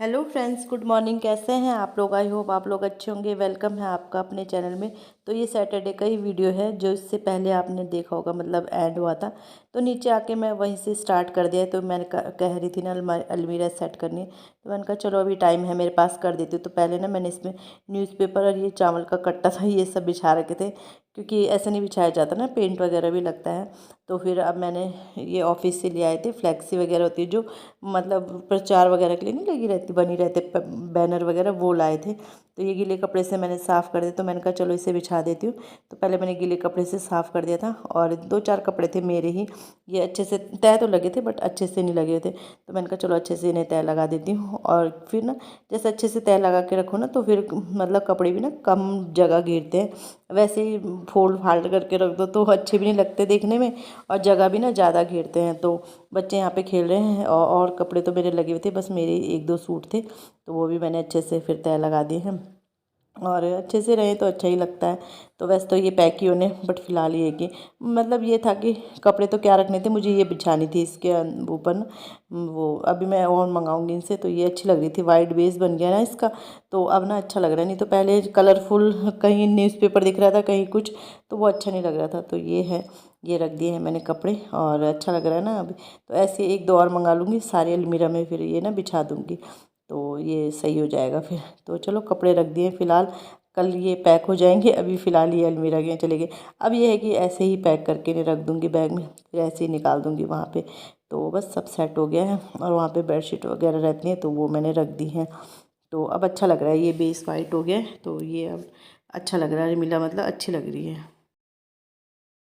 Hello friends, good morning. कैसे हैं आप लोग? आई होप आप लोग अच्छे होंगे। वेलकम है आपका अपने चैनल में। तो ये सैटरडे का ही वीडियो है जो इससे पहले आपने देखा होगा, मतलब ऐड हुआ था। तो नीचे आके मैं वहीं से स्टार्ट कर दिया है। तो मैंने कह रही थी ना अलमीरा सेट करनी है, तो मैंने कहा चलो अभी टाइम है मेरे पास, कर देती हूँ। तो पहले ना मैंने इसमें न्यूज़पेपर और ये चावल का कट्टा था, ये सब बिछा रखे थे, क्योंकि ऐसे नहीं बिछाया जाता ना, पेंट वगैरह भी लगता है। तो फिर अब मैंने ये ऑफिस से ले आए थे, फ्लैक्सी वगैरह होती है जो मतलब प्रचार वगैरह के लिए नहीं लगी रहती, बनी रहते बैनर वगैरह, वो लाए थे। तो ये गीले कपड़े से मैंने साफ़ कर दिया। तो मैंने कहा चलो इसे बिछा देती हूँ। तो पहले मैंने गीले कपड़े से साफ़ कर दिया था, और 2-4 कपड़े थे मेरे ही, ये अच्छे से तय तो लगे थे बट अच्छे से नहीं लगे थे। तो मैंने कहा चलो अच्छे से इन्हें तय लगा देती हूँ। और फिर ना जैसे अच्छे से तय लगा के रखो ना, तो फिर मतलब कपड़े भी ना कम जगह घेरते हैं। वैसे ही फोल्ड फाल्ट करके रख दो तो अच्छे भी नहीं लगते देखने में, और जगह भी ना ज़्यादा घेरते हैं। तो बच्चे यहाँ पे खेल रहे हैं, और कपड़े तो मेरे लगे हुए थे, बस मेरे 1-2 सूट थे, तो वो भी मैंने अच्छे से फिर तय लगा दिए हैं। और अच्छे से रहे तो अच्छा ही लगता है। तो वैसे तो ये पैक ही होने, बट फिलहाल ये कि मतलब ये था कि कपड़े तो क्या रखने थे, मुझे ये बिछानी थी इसके ऊपर ना। वो अभी मैं और मंगाऊंगी इनसे। तो ये अच्छी लग रही थी, वाइट बेस बन गया ना इसका, तो अब ना अच्छा लग रहा है। नहीं तो पहले कलरफुल कहीं न्यूज़पेपर दिख रहा था, कहीं कुछ, तो वो अच्छा नहीं लग रहा था। तो ये है, ये रख दिए हैं मैंने कपड़े, और अच्छा लग रहा है ना अभी। तो ऐसे 1-2 और मंगा लूँगी सारी अलमीरा में, फिर ये ना बिछा दूँगी, तो ये सही हो जाएगा फिर। तो चलो कपड़े रख दिए फ़िलहाल, कल ये पैक हो जाएंगे। अभी फ़िलहाल ये अलमीरा के चले गए। अब ये है कि ऐसे ही पैक करके नहीं रख दूँगी बैग में, फिर ऐसे ही निकाल दूँगी वहाँ पे। तो बस सब सेट हो गया है, और वहाँ पे बेडशीट वगैरह रहती हैं तो वो मैंने रख दी हैं। तो अब अच्छा लग रहा है, ये बेस वाइट हो गया है, तो ये अब अच्छा लग रहा है, अलमीरा मतलब अच्छी लग रही है।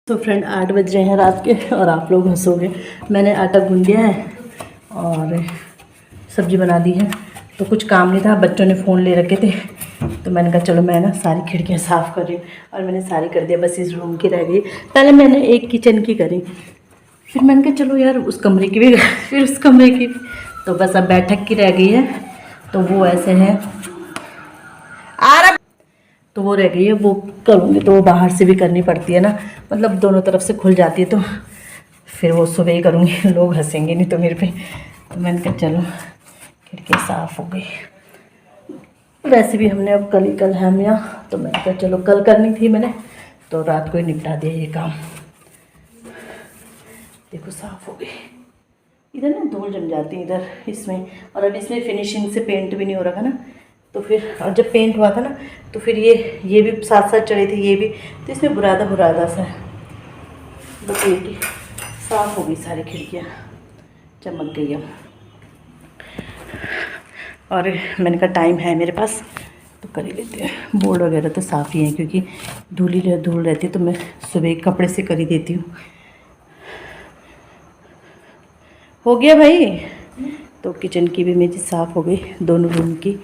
तो फ्रेंड 8 बज रहे हैं रात के, और आप लोग हंसोगे। मैंने आटा गूंद दिया है और सब्जी बना दी है। तो कुछ काम नहीं था, बच्चों ने फ़ोन ले रखे थे, तो मैंने कहा चलो मैं ना सारी खिड़कियाँ साफ़ कर रही हूँ, और मैंने सारी कर दिया, बस इस रूम की रह गई। पहले मैंने एक किचन की करी, फिर मैंने कहा चलो यार उस कमरे की भी फिर उस कमरे की भी। तो बस अब बैठक की रह गई है, तो वो ऐसे है तो वो रह गई है, वो करूँगी। तो वो बाहर से भी करनी पड़ती है ना, मतलब दोनों तरफ से खुल जाती है, तो फिर वो सुबह ही करूँगी। लोग हंसेंगे नहीं तो मेरे पे। तो मैंने कहा चलो खिड़की साफ़ हो गई। वैसे भी हमने अब कल है हम यहाँ, तो मैंने कहा चलो कल करनी थी मैंने, तो रात को ही निपटा दिया ये काम। देखो साफ़ हो गई। इधर ना धूल जम जाती है इधर इसमें, और अब इसमें फिनिशिंग से पेंट भी नहीं हो रहा ना। तो फिर और जब पेंट हुआ था ना, तो फिर ये भी साथ साथ चढ़े थे, ये भी, तो इसमें बुरादा सा है। बस ये कि साफ़ हो गई, सारी खिड़कियाँ चमक गई अब। और मैंने कहा टाइम है मेरे पास तो कर ही लेते हैं। बोर्ड वगैरह तो साफ़ ही है, क्योंकि धूल रहती है, तो मैं सुबह कपड़े से कर ही देती हूँ। हो गया भाई। तो किचन की भी मेरी साफ़ हो गई, दोनों रूम की,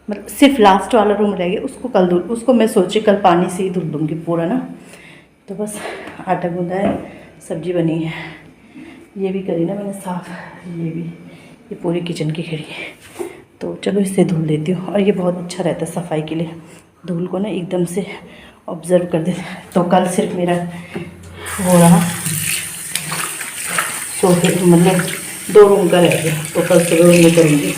मतलब सिर्फ लास्ट वाला रूम रह गया, उसको कल धुल, उसको मैं सोची कल पानी से ही धुल दूँगी पूरा ना। तो बस आटा गूंदा है, सब्जी बनी है, ये भी करी ना मैंने साफ़, ये भी, ये पूरी किचन की खिड़की। तो चलो इससे धुल देती हूँ, और ये बहुत अच्छा रहता है सफाई के लिए, धूल को ना एकदम से ऑब्ज़र्व कर देते। तो कल सिर्फ मेरा हो रहा सोफे, मतलब 2 रूम का रह गया, तो कल सुबह ये करूँगी।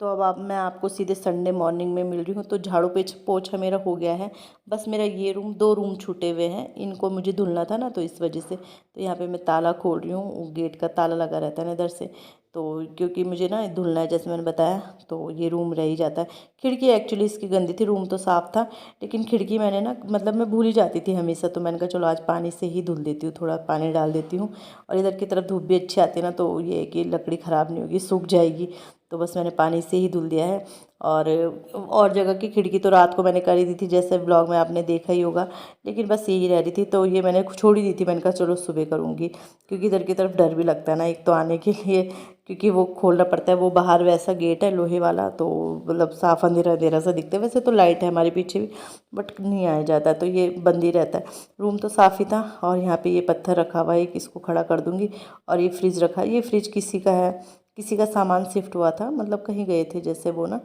तो अब मैं आपको सीधे संडे मॉर्निंग में मिल रही हूँ। तो झाड़ू पोछा मेरा हो गया है। बस मेरा ये रूम, 2 रूम छूटे हुए हैं, इनको मुझे धुलना था ना, तो इस वजह से। तो यहाँ पे मैं ताला खोल रही हूँ, गेट का ताला लगा रहता है ना इधर से, तो क्योंकि मुझे ना धुलना है जैसे मैंने बताया। तो ये रूम रह ही जाता है। खिड़की एक्चुअली इसकी गंदी थी, रूम तो साफ़ था, लेकिन खिड़की मैंने ना, मतलब मैं भूल ही जाती थी हमेशा। तो मैंने कहा चलो आज पानी से ही धुल देती हूँ, थोड़ा पानी डाल देती हूँ। और इधर की तरफ धूप भी अच्छी आती है ना, तो ये है कि लकड़ी ख़राब नहीं होगी, सूख जाएगी। तो बस मैंने पानी से ही धुल दिया है। और जगह की खिड़की तो रात को मैंने कर ही दी थी, जैसे ब्लॉग में आपने देखा ही होगा, लेकिन बस यही रह रही थी, तो ये मैंने छोड़ ही दी थी। मैंने कहा चलो सुबह करूँगी, क्योंकि इधर की तरफ डर भी लगता है ना एक तो आने के लिए, क्योंकि वो खोलना पड़ता है। वो बाहर वैसा गेट है लोहे वाला, तो मतलब साफ अंधेरा अंधेरा सा दिखता है। वैसे तो लाइट है हमारे पीछे भी, बट नहीं आया जाता, तो ये बंद ही रहता है। रूम तो साफ़ ही था। और यहाँ पे ये पत्थर रखा हुआ है, इसको खड़ा कर दूँगी। और ये फ्रिज रखा है, ये फ्रिज किसी का है, किसी का सामान शिफ्ट हुआ था, मतलब कहीं गए थे जैसे वो ना,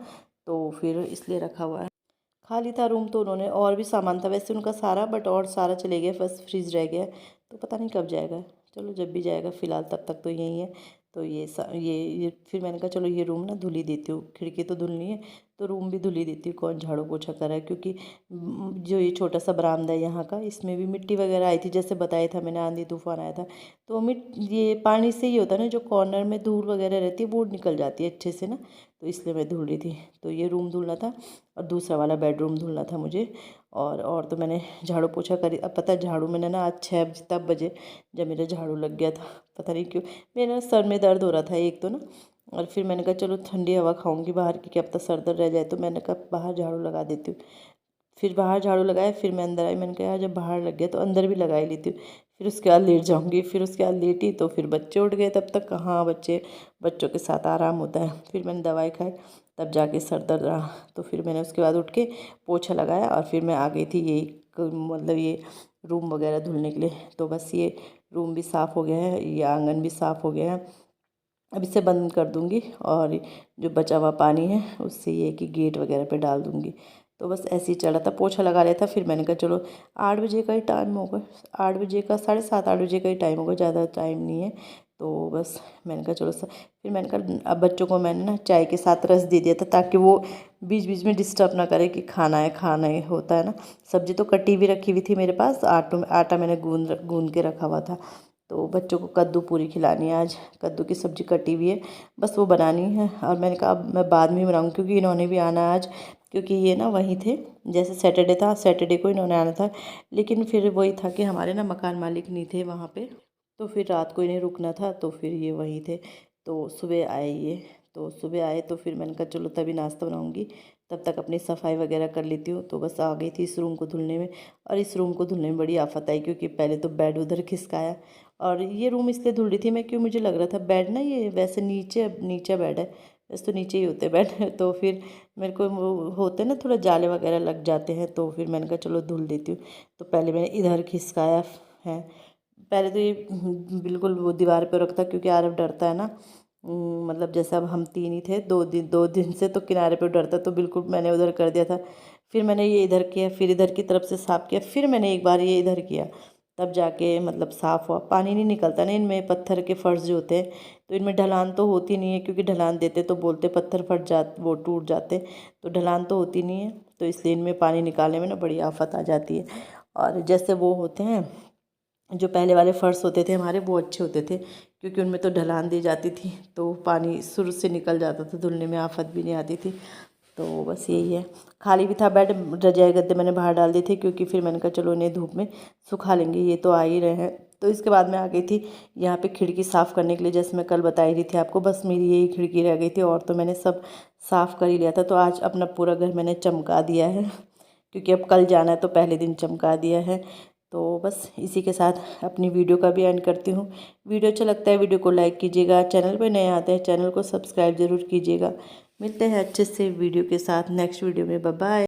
तो फिर इसलिए रखा हुआ है। खाली था रूम, तो उन्होंने, और भी सामान था वैसे उनका सारा, बट और सारा चले गया, बस फ्रिज रह गया। तो पता नहीं कब जाएगा, चलो जब भी जाएगा, फ़िलहाल तब तक तो यही है। तो ये फिर मैंने कहा चलो ये रूम ना धुल ही देती हूँ, खिड़की तो धुलनी है तो रूम भी धुल ही देती हूँ, कौन झाड़ू पोछा कर रहा है। क्योंकि जो ये छोटा सा बरामदा है यहाँ का, इसमें भी मिट्टी वगैरह आई थी, जैसे बताया था मैंने, आंधी तूफान आया था। तो ये पानी से ही होता है ना, जो कॉर्नर में धूल वगैरह रहती है वो निकल जाती है अच्छे से ना, तो इसलिए मैं धुल रही थी। तो ये रूम धुलना था और दूसरा वाला बेडरूम धुलना था मुझे। और तो मैंने झाड़ू पोछा करी। अब पता है झाड़ू मैंने ना आज 6 तब बजे जब मेरा झाड़ू लग गया था, पता नहीं क्यों मेरे ना सर में दर्द हो रहा था एक तो ना, और फिर मैंने कहा चलो ठंडी हवा खाऊंगी बाहर की, क्या पता सर दर्द रह जाए, तो मैंने कहा बाहर झाड़ू लगा देती हूँ। फिर बाहर झाड़ू लगाया, फिर मैं अंदर आई, मैंने कहा यार जब बाहर लग गया तो अंदर भी लगा ही लेती हूँ। फिर उसके बाद लेट जाऊँगी, फिर उसके बाद लेटी तो फिर बच्चे उठ गए, तब तक कहाँ बच्चों के साथ आराम होता है। फिर मैंने दवाई खाई, तब जाके सर दर्द रहा। तो फिर मैंने उसके बाद उठ के पोछा लगाया और फिर मैं आ गई थी मतलब ये रूम वगैरह धुलने के लिए। तो बस ये रूम भी साफ़ हो गया है, ये आंगन भी साफ़ हो गया है। अब इसे बंद कर दूंगी और जो बचा हुआ पानी है उससे ये कि गेट वगैरह पे डाल दूंगी। तो बस ऐसे ही चला था, पोछा लगा लिया था। फिर मैंने कहा चलो 8 बजे का ही टाइम होगा, 8 बजे का 7:30 8 बजे का ही टाइम होगा, ज़्यादा टाइम नहीं है। तो बस मैंने कहा चलो फिर मैंने कहा अब बच्चों को मैंने ना चाय के साथ रस दे दिया था, ताकि वो बीच बीच में डिस्टर्ब ना करे कि खाना है होता है ना। सब्जी तो कटी भी रखी हुई थी मेरे पास, आटा मैंने गूंद के रखा हुआ था। तो बच्चों को कद्दू पूरी खिलानी है आज, कद्दू की सब्ज़ी कटी हुई है, बस वो बनानी है। और मैंने कहा अब मैं बाद में बनाऊँ, क्योंकि इन्होंने भी आना है आज, क्योंकि ये ना वहीं थे, जैसे सैटरडे था, सैटरडे को इन्होंने आना था। लेकिन फिर वही था कि हमारे ना मकान मालिक नहीं थे वहाँ पे, तो फिर रात को इन्हें रुकना था, तो फिर ये वहीं थे। तो सुबह आए ये, तो सुबह आए तो फिर मैंने कहा चलो तभी नाश्ता बनाऊँगी, तब तक अपनी सफाई वगैरह कर लेती हूँ। तो बस आ गई थी इस रूम को धुलने में, और इस रूम को धुलने में बड़ी आफत आई, क्योंकि पहले तो बेड उधर खिसकाया। और ये रूम इसलिए धुल रही थी मैं, क्यों मुझे लग रहा था बेड ना, ये वैसे नीचे बेड है, वैसे तो नीचे ही होते बेड तो फिर मेरे को वो होते ना थोड़ा जाले वगैरह लग जाते हैं, तो फिर मैंने कहा चलो धुल देती हूँ। तो पहले मैंने इधर खिसकाया है, पहले तो ये बिल्कुल वो दीवार पर रखता, क्योंकि आरव डरता है ना। मतलब जैसे अब हम 3 ही थे, 2 दिन से तो किनारे पे डरता, तो बिल्कुल मैंने उधर कर दिया था। फिर मैंने ये इधर किया, फिर इधर की तरफ से साफ़ किया, फिर मैंने एक बार ये इधर किया, तब जाके मतलब साफ़ हुआ। पानी नहीं निकलता ना इनमें, पत्थर के फर्श जो होते हैं, तो इनमें ढलान तो होती नहीं है, क्योंकि ढलान देते तो बोलते पत्थर वो टूट जाते, तो ढलान तो होती नहीं है, तो इसलिए इनमें पानी निकालने में ना बड़ी आफत आ जाती है। और जैसे वो होते हैं जो पहले वाले फ़र्श होते थे हमारे, वो अच्छे होते थे, क्योंकि उनमें तो ढलान दी जाती थी, तो पानी शुरू से निकल जाता था, धुलने में आफत भी नहीं आती थी। तो बस यही है। खाली भी था बेड, रजाई गद्दे मैंने बाहर डाल दिए थे, क्योंकि फिर मैंने कहा चलो इन्हें धूप में सुखा लेंगे, ये तो आ ही रहे हैं। तो इसके बाद मैं आ गई थी यहाँ पे खिड़की साफ़ करने के लिए, जैसे मैं कल बता ही रही थी आपको, बस मेरी यही खिड़की रह गई थी, और तो मैंने सब साफ़ कर ही लिया था। तो आज अपना पूरा घर मैंने चमका दिया है, क्योंकि अब कल जाना है, तो पहले दिन चमका दिया है। तो बस इसी के साथ अपनी वीडियो का भी एंड करती हूँ। वीडियो अच्छा लगता है वीडियो को लाइक कीजिएगा, चैनल पर नए आते हैं चैनल को सब्सक्राइब ज़रूर कीजिएगा। मिलते हैं अच्छे से वीडियो के साथ नेक्स्ट वीडियो में, बाय बाय।